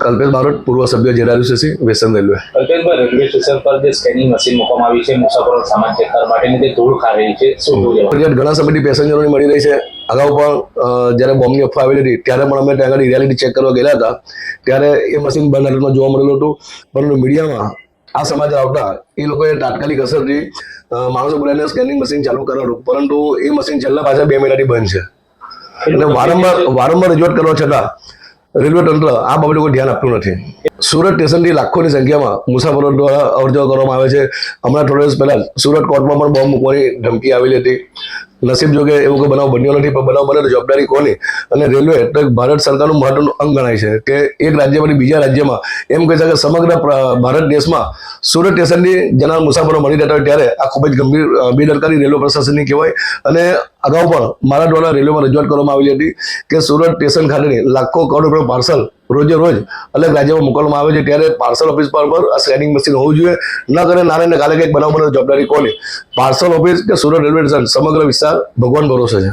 કલ્પેશ બારોટ, પૂર્વ સભ્ય જેઆરયુસીસી વેસન railway. Kalpeshbhai, railway station પર જે સ્કેનિંગ મશીન મૂકવામાં આવી છે મુસાફરો સામાન ચેક કરવા માટેની તે ધૂળ ખા રહી છે, શું જોયું? ફરિયાદ ઘણા સમયથી પેસેન્જરોની મળી રહી છે. અગાઉ પણ જ્યારે બોમ્બની અફવા આવેલી હતી ત્યારે પણ અમે ત્યાં આગળ રિયાલિટી ચેક કરવા ગયેલા હતા, ત્યારે એ મશીન બંધ હાલતમાં જોવા મળેલું હતું. પરંતુ મીડિયામાં આ સમાચાર આવતા એ લોકોએ તાત્કાલિક અસરથી માણસો બોલાવીને સ્કેનિંગ મશીન ચાલુ કરાવ્યું, પરંતુ એ મશીન છેલ્લા પાછા 2 મહિનાથી બંધ છે. એટલે વારંવાર રજૂઆત કરવા છતાં રેલવે તંત્ર આ બાબતે કોઈ ધ્યાન આપતું નથી. સુરત સ્ટેશનથી લાખોની સંખ્યામાં મુસાફરો દ્વારા અવરજવર કરવામાં આવે છે. હમણાં થોડા દિવસ પહેલા સુરત કોર્ટમાં પણ બોમ્બ મૂકવાની ધમકી આવેલી હતી. નસીબ જોકે એવો કોઈ બનાવ બન્યો નથી, પણ બનાવ બને તો જવાબદારી કોની? અને રેલવે તો ભારત સરકારનું મહત્વનું અંગ ગણાય છે કે એક રાજ્યમાંથી બીજા રાજ્યમાં એમ કહી શકાય સમગ્ર ભારત દેશમાં સુરત સ્ટેશનથી જનાર મુસાફરો મળી રહેતા હોય ત્યારે આ ખૂબ જ ગંભીર બેદરકારી રેલવે પ્રશાસનની કહેવાય. અને અગાઉ પણ મારા દ્વારા રેલવેમાં રજૂઆત કરવામાં આવેલી હતી કે સુરત સ્ટેશન ખાતેની લાખો કરોડ રૂપિયાનું પાર્સલ રોજે રોજ અલગ રાજ્યમાં મોકલવામાં આવે છે, ત્યારે પાર્સલ ઓફિસ પર આ સ્કેનિંગ મશીન હોવું જોઈએ. ન કરે નાને ને કાલે કંઈક બનાવ બને જવાબદારી કોની? પાર્સલ ઓફિસ કે સુરત રેલવે સ્ટેશન સમગ્ર વિસ્તાર ભગવાન ભરોસે છે.